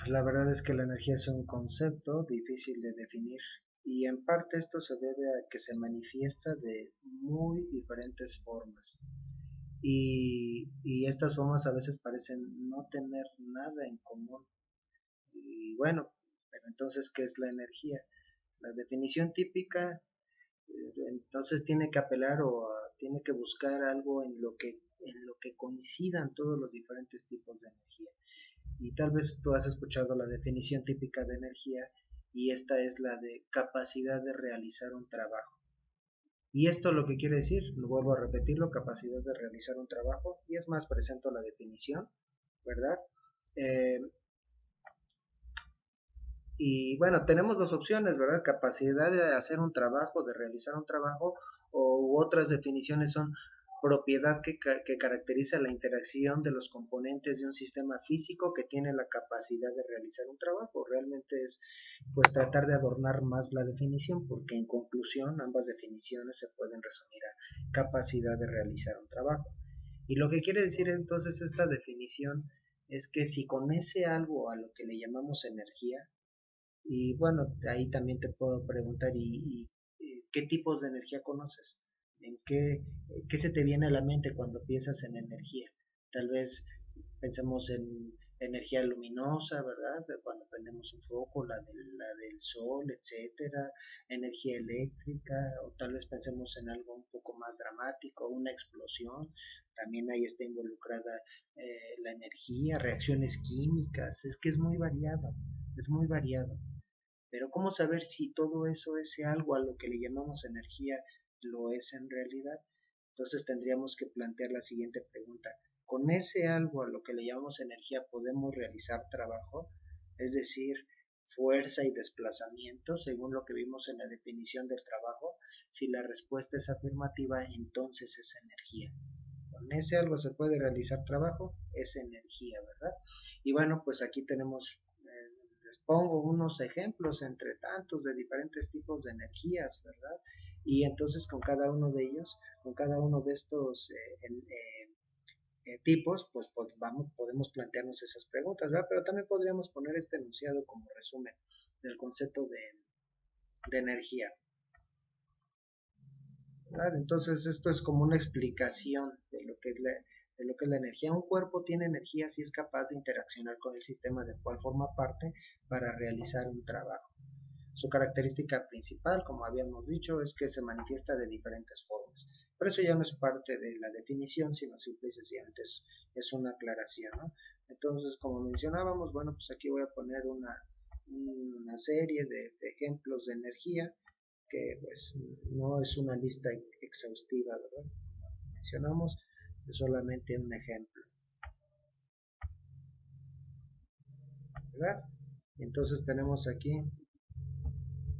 La verdad es que la energía es un concepto difícil de definir y en parte esto se debe a que se manifiesta de muy diferentes formas y estas formas a veces parecen no tener nada en común. Y bueno, pero entonces, ¿qué es la energía? La definición típica entonces tiene que apelar tiene que buscar algo en lo que coincidan todos los diferentes tipos de energía. Y tal vez tú has escuchado la definición típica de energía y esta es la de capacidad de realizar un trabajo. Y esto lo que quiere decir, lo vuelvo a repetirlo, capacidad de realizar un trabajo, y es más, presento la definición, ¿verdad? Eh, y bueno, tenemos dos opciones, ¿verdad? Capacidad de hacer un trabajo, de realizar un trabajo, u otras definiciones son propiedad que caracteriza la interacción de los componentes de un sistema físico que tiene la capacidad de realizar un trabajo. Realmente es pues tratar de adornar más la definición porque en conclusión ambas definiciones se pueden resumir a capacidad de realizar un trabajo. Y lo que quiere decir entonces esta definición es que si con ese algo a lo que le llamamos energía, y bueno, ahí también te puedo preguntar, ¿y qué tipos de energía conoces? ¿En qué se te viene a la mente cuando piensas en energía? Tal vez pensemos en energía luminosa, ¿verdad? Cuando prendemos un foco, la del sol, etcétera, energía eléctrica, o tal vez pensemos en algo un poco más dramático, una explosión, también ahí está involucrada la energía, reacciones químicas, es que es muy variado, es muy variado. Pero ¿cómo saber si todo eso, ese algo a lo que le llamamos energía, lo es en realidad? Entonces tendríamos que plantear la siguiente pregunta. ¿Con ese algo a lo que le llamamos energía podemos realizar trabajo? Es decir, fuerza y desplazamiento, según lo que vimos en la definición del trabajo. Si la respuesta es afirmativa, entonces es energía. Con ese algo se puede realizar trabajo, es energía, ¿verdad? Y bueno, pues aquí tenemos, les pongo unos ejemplos entre tantos de diferentes tipos de energías, ¿verdad? Y entonces con cada uno de ellos, con cada uno de estos tipos, pues podemos plantearnos esas preguntas, ¿verdad? Pero también podríamos poner este enunciado como resumen del concepto de energía, ¿verdad? Entonces esto es como una explicación de lo que es la energía. Un cuerpo tiene energía si es capaz de interaccionar con el sistema del cual forma parte para realizar un trabajo. Su característica principal, como habíamos dicho, es que se manifiesta de diferentes formas. Pero eso ya no es parte de la definición, sino simple y sencillamente es una aclaración, ¿no? Entonces, como mencionábamos, bueno, pues aquí voy a poner una serie de ejemplos de energía que pues no es una lista exhaustiva, ¿verdad? Mencionamos, es solamente un ejemplo, ¿verdad? Y entonces tenemos aquí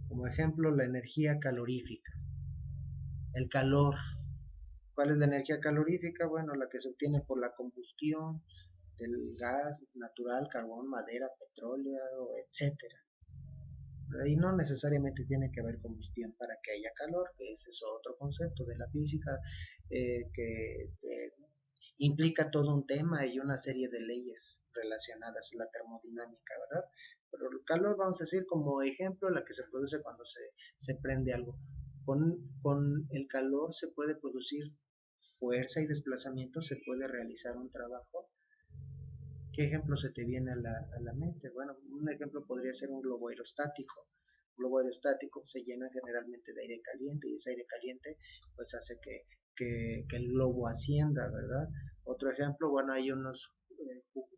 como ejemplo la energía calorífica, el calor. ¿Cuál es la energía calorífica? Bueno, la que se obtiene por la combustión del gas natural, carbón, madera, petróleo, etcétera. Y no necesariamente tiene que haber combustión para que haya calor, que ese es otro concepto de la física que implica todo un tema y una serie de leyes relacionadas a la termodinámica, ¿verdad? Pero el calor, vamos a decir, como ejemplo, la que se produce cuando se prende algo. Con el calor se puede producir fuerza y desplazamiento, se puede realizar un trabajo. ¿Qué ejemplo se te viene a la mente? Bueno, un ejemplo podría ser un globo aerostático. Un globo aerostático se llena generalmente de aire caliente y ese aire caliente pues hace que el globo ascienda, ¿verdad? Otro ejemplo, bueno, hay unos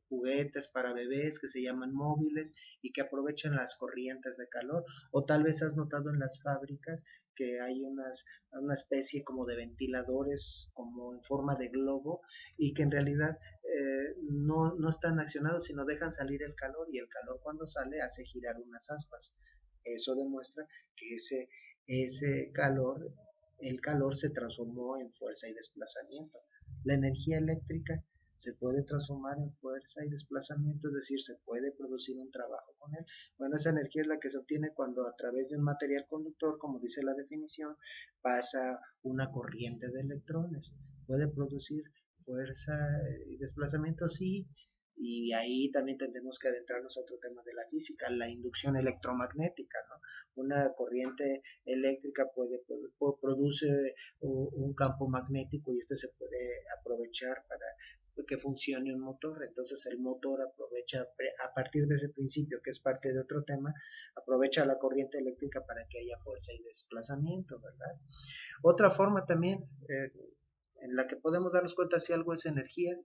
juguetes para bebés que se llaman móviles y que aprovechan las corrientes de calor, o tal vez has notado en las fábricas que hay una especie como de ventiladores como en forma de globo y que en realidad no están accionados, sino dejan salir el calor y el calor cuando sale hace girar unas aspas. Eso demuestra que ese calor, el calor se transformó en fuerza y desplazamiento. La energía eléctrica se puede transformar en fuerza y desplazamiento, es decir, se puede producir un trabajo con él. Bueno, esa energía es la que se obtiene cuando a través de un material conductor, como dice la definición, pasa una corriente de electrones. Puede producir fuerza y desplazamiento, sí, Y ahí también tendremos que adentrarnos a otro tema de la física, la inducción electromagnética, ¿no? Una corriente eléctrica produce un campo magnético y este se puede aprovechar para que funcione un motor. Entonces el motor aprovecha, a partir de ese principio, que es parte de otro tema, aprovecha la corriente eléctrica para que haya fuerza y desplazamiento, ¿verdad? Otra forma también en la que podemos darnos cuenta si algo es energía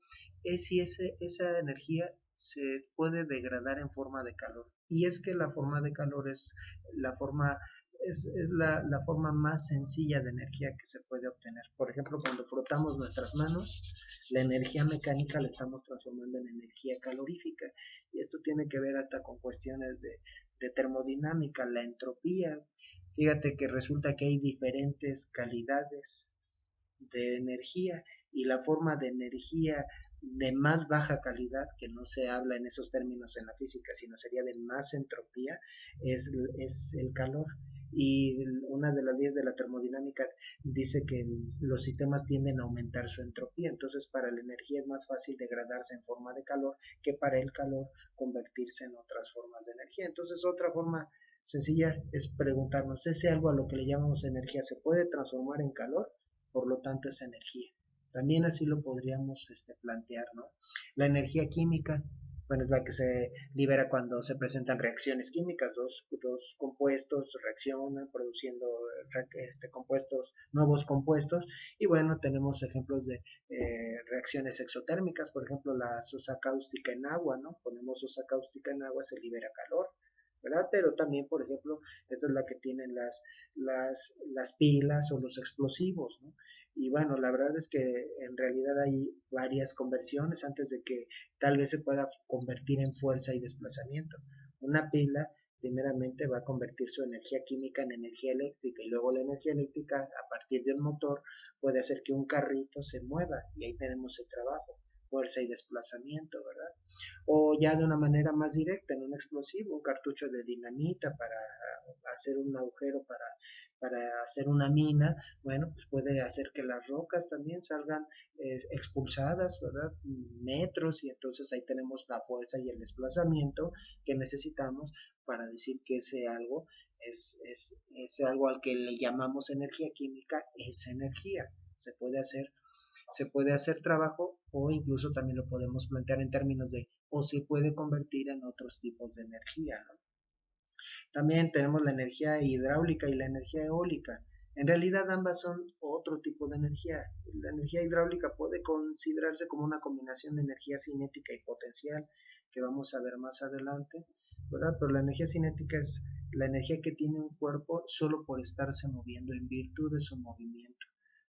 es si esa energía se puede degradar en forma de calor. Y es que la forma de calor es la forma más sencilla de energía que se puede obtener. Por ejemplo, cuando frotamos nuestras manos, la energía mecánica la estamos transformando en energía calorífica. Y esto tiene que ver hasta con cuestiones de termodinámica, la entropía. Fíjate que resulta que hay diferentes calidades de energía y la forma de energía de más baja calidad, que no se habla en esos términos en la física, sino sería de más entropía, es el calor. Y una de las leyes de la termodinámica dice que los sistemas tienden a aumentar su entropía, entonces para la energía es más fácil degradarse en forma de calor que para el calor convertirse en otras formas de energía. Entonces otra forma sencilla es preguntarnos, ¿ese algo a lo que le llamamos energía se puede transformar en calor? Por lo tanto es energía. También así lo podríamos plantear, ¿no? La energía química, bueno, es la que se libera cuando se presentan reacciones químicas, dos compuestos reaccionan produciendo nuevos compuestos, y bueno, tenemos ejemplos de reacciones exotérmicas, por ejemplo, la sosa cáustica en agua, ¿no? Ponemos sosa cáustica en agua, se libera calor, ¿verdad? Pero también, por ejemplo, esta es la que tienen las pilas o los explosivos, ¿no? Y bueno, la verdad es que en realidad hay varias conversiones antes de que tal vez se pueda convertir en fuerza y desplazamiento. Una pila primeramente va a convertir su energía química en energía eléctrica y luego la energía eléctrica a partir de un motor puede hacer que un carrito se mueva y ahí tenemos el trabajo, fuerza y desplazamiento, ¿verdad? O ya de una manera más directa en un explosivo, un cartucho de dinamita para hacer un agujero para hacer una mina, bueno, pues puede hacer que las rocas también salgan expulsadas, ¿verdad? Metros, y entonces ahí tenemos la fuerza y el desplazamiento que necesitamos para decir que ese algo al que le llamamos energía química es energía. Se puede hacer trabajo o incluso también lo podemos plantear en términos de o se puede convertir en otros tipos de energía, ¿no? También tenemos la energía hidráulica y la energía eólica. En realidad ambas son otro tipo de energía. La energía hidráulica puede considerarse como una combinación de energía cinética y potencial que vamos a ver más adelante, ¿verdad? Pero la energía cinética es la energía que tiene un cuerpo solo por estarse moviendo en virtud de su movimiento,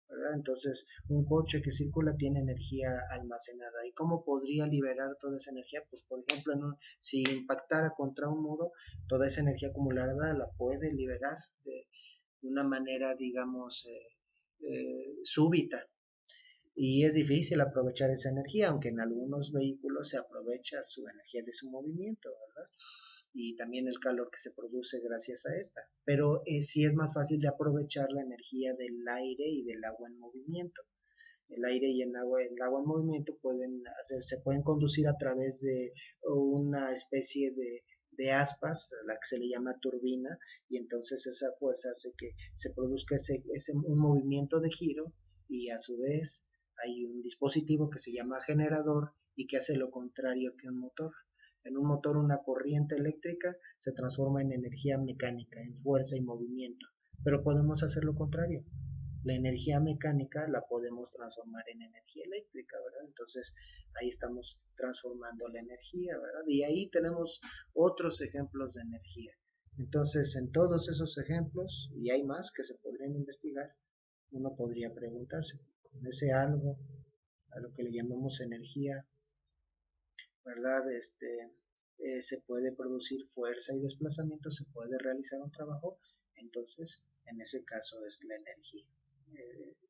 ¿verdad? Entonces, un coche que circula tiene energía almacenada. ¿Y cómo podría liberar toda esa energía? Pues, por ejemplo, si impactara contra un muro, toda esa energía acumulada la puede liberar de una manera, digamos, súbita. Y es difícil aprovechar esa energía, aunque en algunos vehículos se aprovecha su energía de su movimiento, ¿verdad? Y también el calor que se produce gracias a esta. Pero sí es más fácil de aprovechar la energía del aire y del agua en movimiento. El aire y el agua en movimiento se pueden conducir a través de una especie de aspas, la que se le llama turbina, y entonces esa fuerza hace que se produzca un movimiento de giro, y a su vez hay un dispositivo que se llama generador y que hace lo contrario que un motor. En un motor una corriente eléctrica se transforma en energía mecánica, en fuerza y movimiento, pero podemos hacer lo contrario. La energía mecánica la podemos transformar en energía eléctrica, ¿verdad? Entonces ahí estamos transformando la energía, ¿verdad? Y ahí tenemos otros ejemplos de energía. Entonces, en todos esos ejemplos, y hay más que se podrían investigar, uno podría preguntarse, ¿con ese algo a lo que le llamamos energía, ¿verdad? Se puede producir fuerza y desplazamiento, se puede realizar un trabajo, entonces en ese caso es la energía,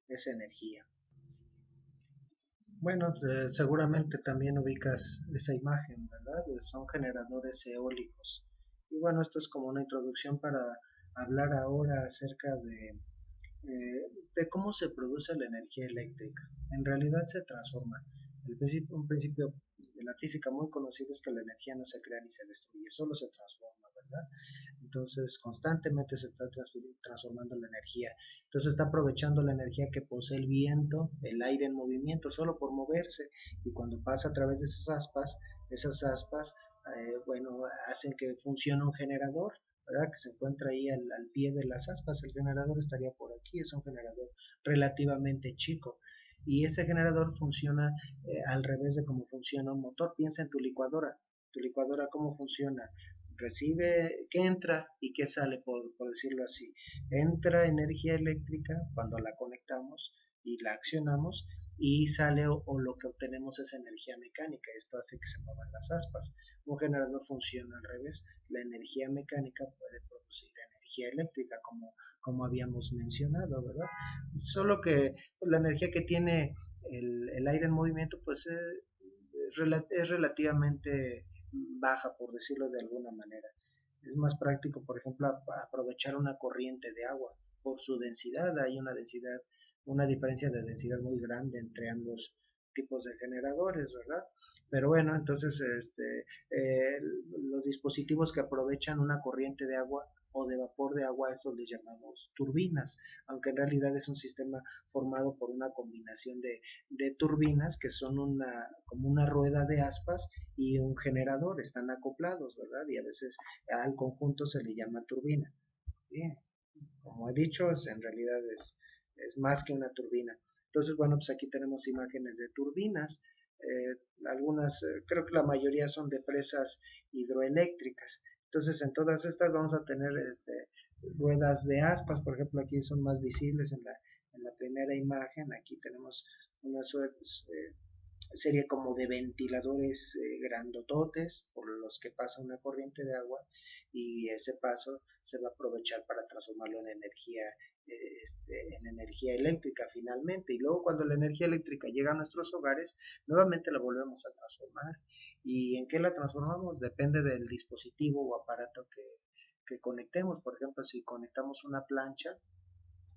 es energía. Bueno, seguramente también ubicas esa imagen, ¿verdad? Son generadores eólicos. Y bueno, esto es como una introducción para hablar ahora acerca de cómo se produce la energía eléctrica. En realidad se transforma. Un principio de la física muy conocido es que la energía no se crea ni se destruye, solo se transforma, ¿verdad? Entonces constantemente se está transformando la energía. Entonces está aprovechando la energía que posee el viento, el aire en movimiento, solo por moverse, y cuando pasa a través de esas aspas, bueno, hacen que funcione un generador, ¿verdad? Que se encuentra ahí al pie de las aspas. El generador estaría por aquí, es un generador relativamente chico. Y ese generador funciona al revés de cómo funciona un motor. Piensa en tu licuadora. Tu licuadora, ¿cómo funciona? Recibe, ¿qué entra y qué sale, por decirlo así? Entra energía eléctrica cuando la conectamos y la accionamos, y sale o lo que obtenemos es energía mecánica. Esto hace que se muevan las aspas. Un generador funciona al revés. La energía mecánica puede producir energía eléctrica, como habíamos mencionado, ¿verdad? Solo que pues, la energía que tiene el aire en movimiento pues es relativamente baja, por decirlo de alguna manera. Es más práctico, por ejemplo, aprovechar una corriente de agua por su densidad. Hay una diferencia de densidad muy grande entre ambos tipos de generadores, ¿verdad? Pero bueno, entonces los dispositivos que aprovechan una corriente de agua o de vapor de agua, estos les llamamos turbinas, aunque en realidad es un sistema formado por una combinación de turbinas que son como una rueda de aspas y un generador, están acoplados, ¿verdad? Y a veces al conjunto se le llama turbina. Bien, como he dicho, en realidad es más que una turbina. Entonces, bueno, pues aquí tenemos imágenes de turbinas. Algunas, creo que la mayoría son de presas hidroeléctricas. Entonces, en todas estas vamos a tener ruedas de aspas. Por ejemplo, aquí son más visibles en la primera imagen. Aquí tenemos una serie como de ventiladores grandototes por los que pasa una corriente de agua, y ese paso se va a aprovechar para transformarlo en energía eléctrica finalmente, y luego cuando la energía eléctrica llega a nuestros hogares nuevamente la volvemos a transformar. ¿Y en qué la transformamos? Depende del dispositivo o aparato que conectemos. Por ejemplo, si conectamos una plancha,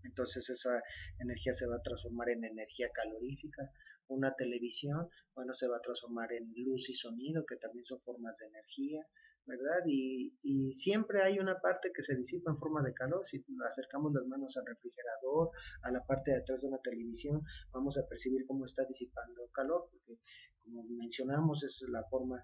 entonces esa energía se va a transformar en energía calorífica. Una televisión, bueno, se va a transformar en luz y sonido, que también son formas de energía, ¿verdad? Y siempre hay una parte que se disipa en forma de calor. Si acercamos las manos al refrigerador, a la parte de atrás de una televisión, vamos a percibir cómo está disipando calor, porque como mencionamos, es la forma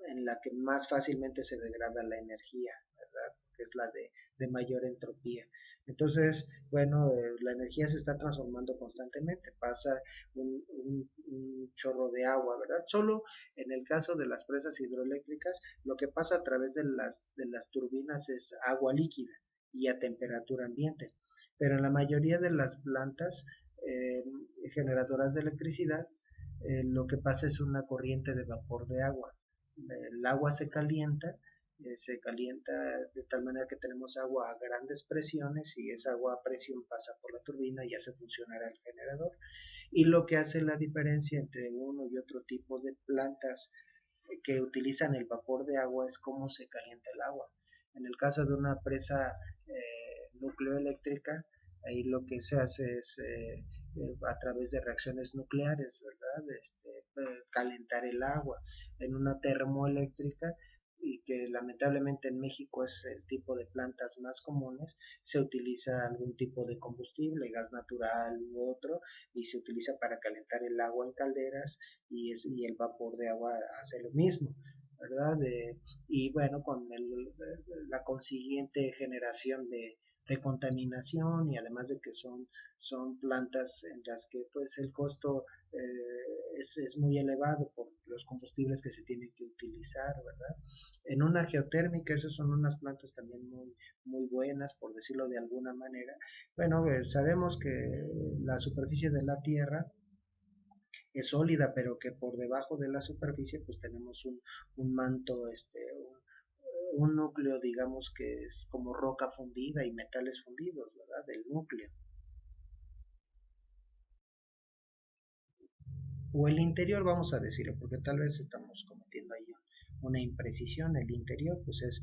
en la que más fácilmente se degrada la energía, ¿verdad? Que es la de mayor entropía. Entonces, bueno, la energía se está transformando constantemente, pasa un chorro de agua, ¿verdad? Solo en el caso de las presas hidroeléctricas, lo que pasa a través de las turbinas es agua líquida y a temperatura ambiente. Pero en la mayoría de las plantas eh, generadoras de electricidad, lo que pasa es una corriente de vapor de agua. El agua se calienta de tal manera que tenemos agua a grandes presiones, y esa agua a presión pasa por la turbina y hace funcionar el generador. Y lo que hace la diferencia entre uno y otro tipo de plantas que utilizan el vapor de agua es cómo se calienta el agua. En el caso de una presa nucleoeléctrica, ahí lo que se hace es a través de reacciones nucleares, ¿verdad? Calentar el agua. En una termoeléctrica, y que lamentablemente en México es el tipo de plantas más comunes, se utiliza algún tipo de combustible, gas natural u otro, y se utiliza para calentar el agua en calderas, y el vapor de agua hace lo mismo, ¿verdad? Y bueno, con la consiguiente generación de contaminación, y además de que son plantas en las que pues el costo es muy elevado por los combustibles que se tienen que utilizar, ¿verdad? En una geotérmica, esas son unas plantas también muy buenas, por decirlo de alguna manera. Bueno, sabemos que la superficie de la Tierra es sólida, pero que por debajo de la superficie pues tenemos un manto, un núcleo, digamos, que es como roca fundida y metales fundidos, ¿verdad? Del núcleo. O el interior, vamos a decirlo, porque tal vez estamos cometiendo ahí una imprecisión. El interior pues es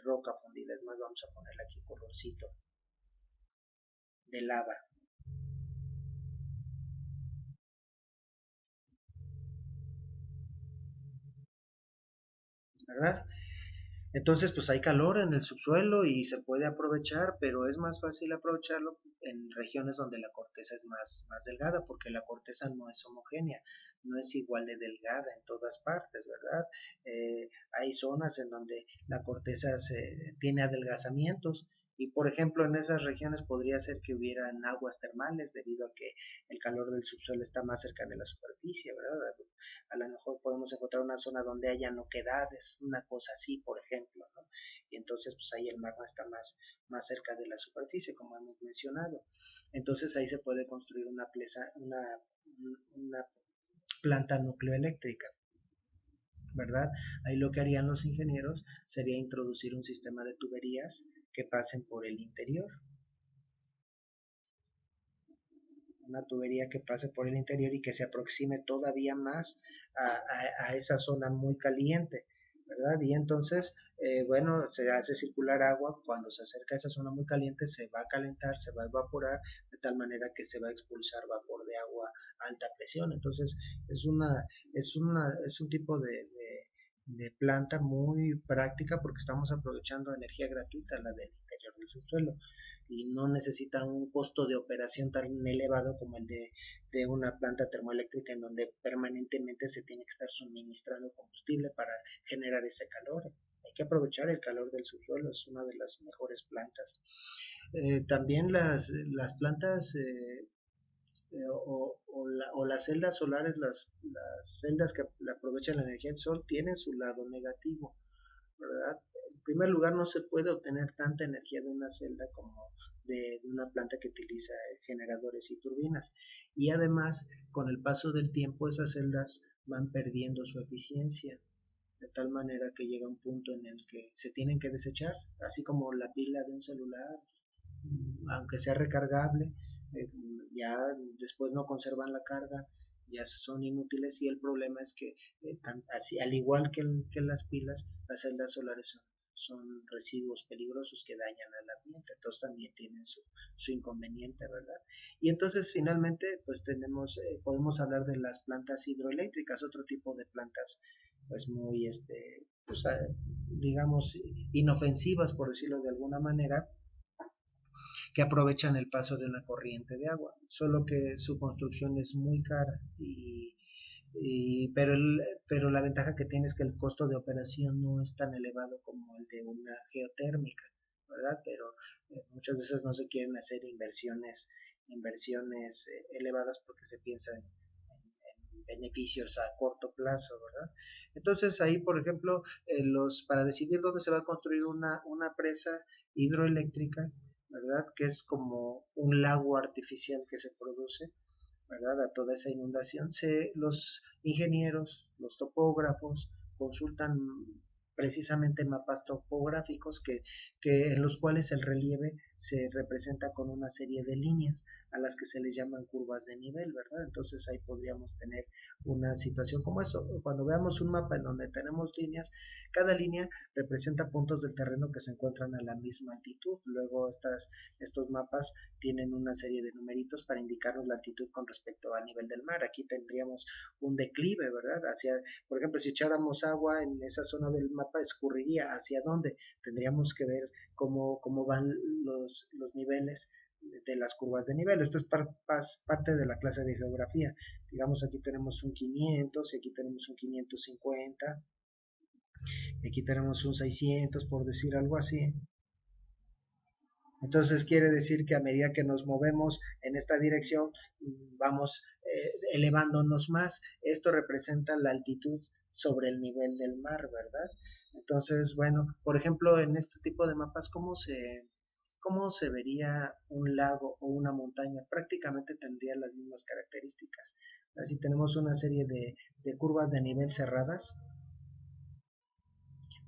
roca fundida. Es más, vamos a ponerle aquí colorcito de lava. ¿verdad? Entonces, pues hay calor en el subsuelo y se puede aprovechar, pero es más fácil aprovecharlo en regiones donde la corteza es más delgada, porque la corteza no es homogénea, no es igual de delgada en todas partes, ¿verdad? Hay zonas en donde la corteza tiene adelgazamientos. Y por ejemplo, en esas regiones podría ser que hubieran aguas termales debido a que el calor del subsuelo está más cerca de la superficie, ¿verdad? A lo mejor podemos encontrar una zona donde haya oquedades, una cosa así, por ejemplo, ¿no? Y entonces pues ahí el magma está más cerca de la superficie, como hemos mencionado. Entonces ahí se puede construir una planta nucleoeléctrica, ¿verdad? Ahí lo que harían los ingenieros sería introducir un sistema de tuberías que pasen por el interior, una tubería que pase por el interior y que se aproxime todavía más a esa zona muy caliente, ¿verdad? Y entonces, bueno, se hace circular agua, cuando se acerca a esa zona muy caliente se va a calentar, se va a evaporar, de tal manera que se va a expulsar vapor de agua a alta presión. Entonces, es un tipo de planta muy práctica porque estamos aprovechando energía gratuita, la del interior del subsuelo, y no necesita un costo de operación tan elevado como el de una planta termoeléctrica en donde permanentemente se tiene que estar suministrando combustible para generar ese calor. Hay que aprovechar el calor del subsuelo, es una de las mejores plantas. También las plantas o las celdas solares, las celdas que aprovechan la energía del sol, tienen su lado negativo, ¿verdad? En primer lugar, no se puede obtener tanta energía de una celda como de una planta que utiliza generadores y turbinas. Y además, con el paso del tiempo, esas celdas van perdiendo su eficiencia, de tal manera que llega un punto en el que se tienen que desechar, así como la pila de un celular, aunque sea recargable, eh, ya después no conservan la carga, ya son inútiles y el problema es que así, al igual que las pilas, las celdas solares son residuos peligrosos que dañan al ambiente, entonces también tienen su inconveniente, ¿verdad? Y entonces finalmente pues podemos hablar de las plantas hidroeléctricas, otro tipo de plantas pues muy, pues, digamos, inofensivas por decirlo de alguna manera, que aprovechan el paso de una corriente de agua, solo que su construcción es muy cara pero, pero la ventaja que tiene es que el costo de operación no es tan elevado como el de una geotérmica, ¿verdad? Pero muchas veces no se quieren hacer inversiones elevadas porque se piensa en beneficios a corto plazo, ¿verdad? Entonces ahí, por ejemplo, para decidir dónde se va a construir una presa hidroeléctrica, ¿verdad? Que es como un lago artificial que se produce, ¿verdad? A toda esa inundación, los ingenieros, los topógrafos, consultan precisamente mapas topográficos en los cuales el relieve se representa con una serie de líneas a las que se les llaman curvas de nivel, ¿verdad? Entonces ahí podríamos tener una situación como eso. Cuando veamos un mapa en donde tenemos líneas, cada línea representa puntos del terreno que se encuentran a la misma altitud. Luego estos mapas tienen una serie de numeritos para indicarnos la altitud con respecto al nivel del mar. Aquí tendríamos un declive, ¿verdad? Por ejemplo, si echáramos agua en esa zona del mapa, escurriría. ¿Hacia dónde? Tendríamos que ver cómo van los niveles de las curvas de nivel. Esto es parte de la clase de geografía. Digamos, aquí tenemos un 500 y aquí tenemos un 550 y aquí tenemos un 600, por decir algo así. Entonces quiere decir que a medida que nos movemos en esta dirección, vamos elevándonos más. Esto representa la altitud sobre el nivel del mar, ¿verdad? Entonces, bueno, por ejemplo, en este tipo de mapas, ¿cómo se vería un lago o una montaña? Prácticamente tendría las mismas características. Si tenemos una serie de curvas de nivel cerradas,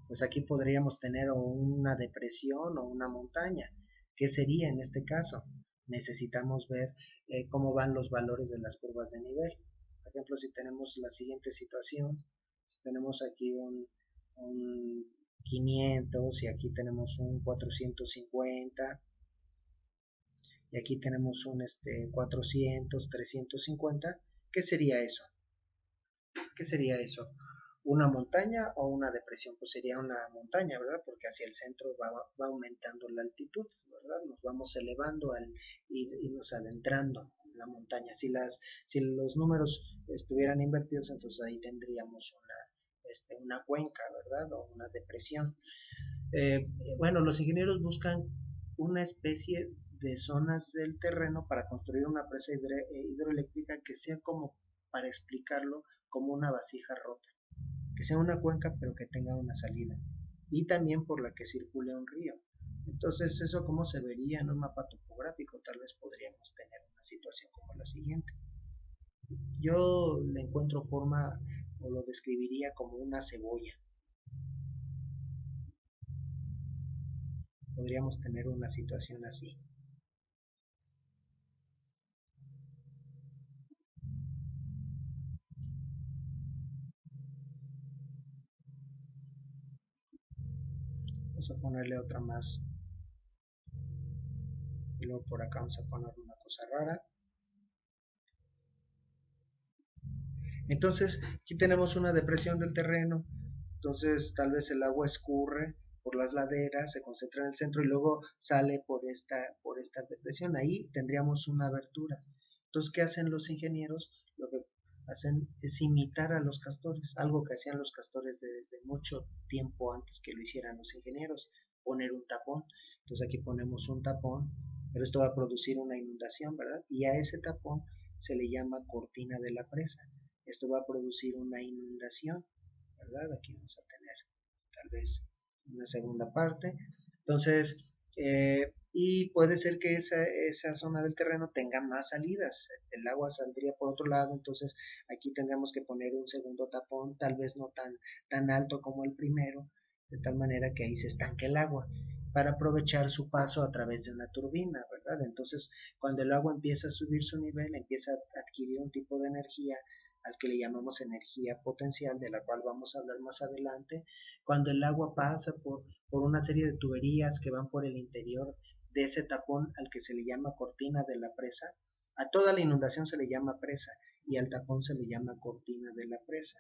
pues aquí podríamos tener o una depresión o una montaña. ¿Qué sería en este caso? Necesitamos ver cómo van los valores de las curvas de nivel. Por ejemplo, si tenemos la siguiente situación, si tenemos aquí un 500 y aquí tenemos un 450 y aquí tenemos un 400, 350, ¿qué sería eso? ¿Qué sería eso? una montaña o una depresión, pues sería una montaña, ¿verdad? Porque hacia el centro va aumentando la altitud, ¿verdad? Nos vamos elevando al irnos adentrando en la montaña. Si los números estuvieran invertidos, entonces ahí tendríamos una cuenca, ¿verdad? O una depresión. Eh, bueno, los ingenieros buscan una especie de zonas del terreno para construir una presa hidroeléctrica que sea como, para explicarlo, como una vasija rota, que sea una cuenca pero que tenga una salida y también por la que circule un río. Entonces, ¿eso cómo se vería en un mapa topográfico? Tal vez podríamos tener una situación como la siguiente. Yo le encuentro forma o lo describiría como una cebolla. Podríamos tener una situación así. Vamos a ponerle otra más. Y luego por acá vamos a poner una cosa rara. Entonces, aquí tenemos una depresión del terreno. Entonces, tal vez el agua escurre por las laderas, se concentra en el centro y luego sale por esta depresión. Ahí tendríamos una abertura. Entonces, ¿qué hacen los ingenieros? Lo que hacen es imitar a los castores, algo que hacían los castores desde mucho tiempo antes que lo hicieran los ingenieros, poner un tapón. Entonces aquí ponemos un tapón, pero esto va a producir una inundación, ¿verdad? Y a ese tapón se le llama cortina de la presa. Esto va a producir una inundación, ¿verdad? Aquí vamos a tener tal vez una segunda parte. Entonces, y puede ser que esa zona del terreno tenga más salidas. El agua saldría por otro lado, entonces aquí tendríamos que poner un segundo tapón, tal vez no tan alto como el primero, de tal manera que ahí se estanque el agua para aprovechar su paso a través de una turbina, ¿verdad? Entonces, cuando el agua empieza a subir su nivel, empieza a adquirir un tipo de energía al que le llamamos energía potencial, de la cual vamos a hablar más adelante, cuando el agua pasa por una serie de tuberías que van por el interior de ese tapón al que se le llama cortina de la presa, a toda la inundación se le llama presa y al tapón se le llama cortina de la presa.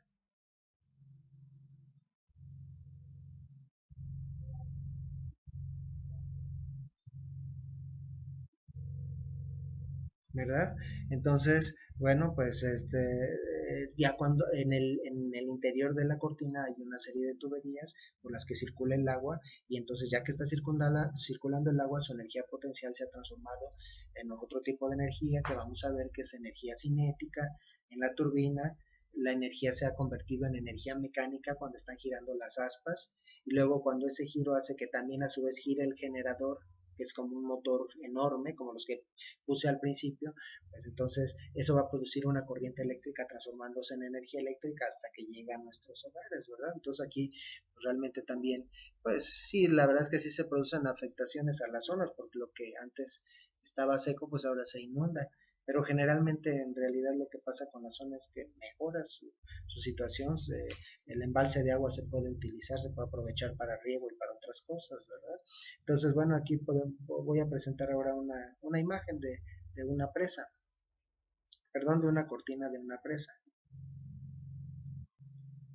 ¿Verdad? Entonces, bueno, pues ya cuando en el interior de la cortina hay una serie de tuberías por las que circula el agua y entonces ya que está circulando el agua, su energía potencial se ha transformado en otro tipo de energía que vamos a ver que es energía cinética en la turbina. La energía se ha convertido en energía mecánica cuando están girando las aspas y luego cuando ese giro hace que también a su vez gire el generador, que es como un motor enorme, como los que puse al principio, pues entonces eso va a producir una corriente eléctrica transformándose en energía eléctrica hasta que llega a nuestros hogares, ¿verdad? Entonces aquí pues, realmente también, pues sí, la verdad es que sí se producen afectaciones a las zonas, porque lo que antes estaba seco, pues ahora se inunda. Pero generalmente en realidad lo que pasa con la zona es que mejora su situación, el embalse de agua se puede utilizar, se puede aprovechar para riego y para otras cosas, ¿verdad? Entonces, bueno, aquí voy a presentar ahora una imagen de una presa, perdón, de una cortina de una presa.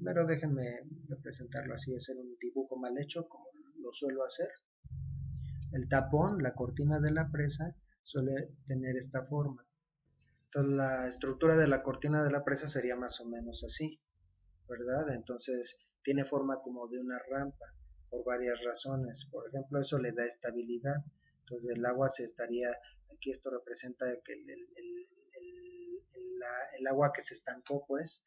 Pero déjenme representarlo así, hacer un dibujo mal hecho como lo suelo hacer. El tapón, la cortina de la presa, suele tener esta forma. Entonces la estructura de la cortina de la presa sería más o menos así, ¿verdad? Entonces tiene forma como de una rampa por varias razones. Por ejemplo, eso le da estabilidad. Entonces el agua se estaría, aquí esto representa que el agua que se estancó, pues,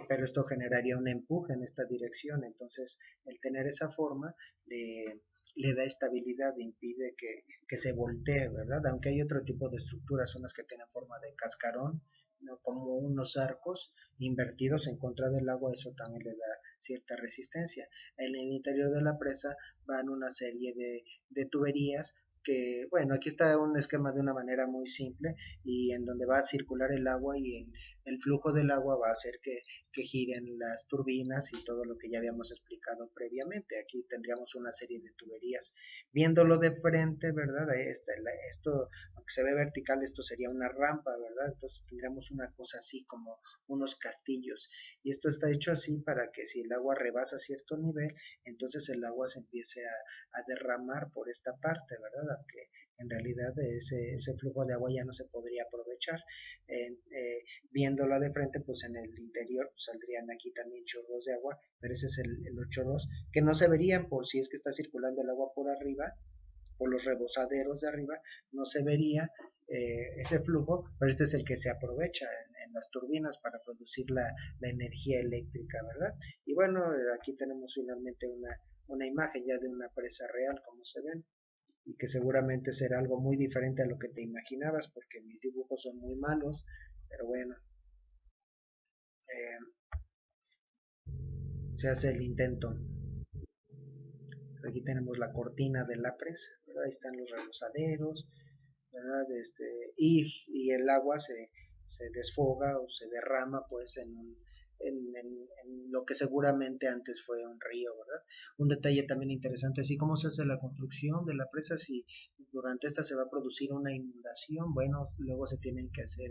pero esto generaría un empuje en esta dirección. Entonces el tener esa forma le da estabilidad, impide que se voltee, ¿verdad? Aunque hay otro tipo de estructuras, unas que tienen forma de cascarón, ¿no? Como unos arcos invertidos en contra del agua, eso también le da cierta resistencia. En el interior de la presa van una serie de tuberías que, bueno, aquí está un esquema de una manera muy simple y en donde va a circular el agua y el flujo del agua va a hacer que giren las turbinas y todo lo que ya habíamos explicado previamente. Aquí tendríamos una serie de tuberías. Viéndolo de frente, ¿verdad? Esto, aunque se ve vertical, esto sería una rampa, ¿verdad? Entonces tendríamos una cosa así como unos castillos. Y esto está hecho así para que si el agua rebasa cierto nivel, entonces el agua se empiece a derramar por esta parte, ¿verdad? Aunque en realidad ese flujo de agua ya no se podría aprovechar. Viéndola de frente, pues en el interior pues, saldrían aquí también chorros de agua, pero ese es los chorros que no se verían por si es que está circulando el agua por arriba, por los rebosaderos de arriba, no se vería ese flujo, pero este es el que se aprovecha en las turbinas para producir la energía eléctrica, ¿verdad? Y bueno, aquí tenemos finalmente una imagen ya de una presa real, como se ven, y que seguramente será algo muy diferente a lo que te imaginabas, porque mis dibujos son muy malos, pero bueno, eh, se hace el intento. Aquí tenemos la cortina de la presa, ¿verdad? Ahí están los rebosaderos, ¿verdad? Y el agua se desfoga o se derrama pues en lo que seguramente antes fue un río, ¿verdad? Un detalle también interesante, así como se hace la construcción de la presa, si durante esta se va a producir una inundación, bueno, luego se tienen que hacer,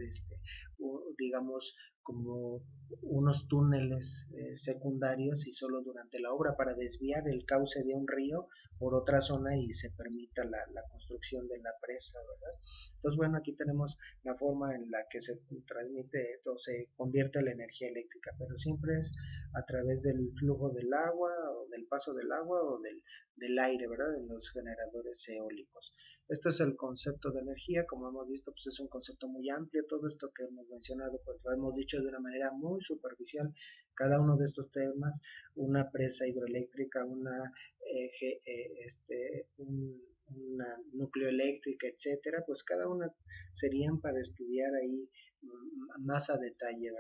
digamos, como unos túneles secundarios y solo durante la obra para desviar el cauce de un río por otra zona y se permita la construcción de la presa, ¿verdad? Entonces, bueno, aquí tenemos la forma en la que se transmite o se convierte la energía eléctrica, pero siempre es a través del flujo del agua o del paso del agua o del aire, ¿verdad? En los generadores eólicos. Este es el concepto de energía, como hemos visto, pues es un concepto muy amplio. Todo esto que hemos mencionado, pues lo hemos dicho de una manera muy superficial. Cada uno de estos temas, una presa hidroeléctrica, una núcleo eléctrica, etcétera, pues cada una serían para estudiar ahí más a detalle, ¿verdad?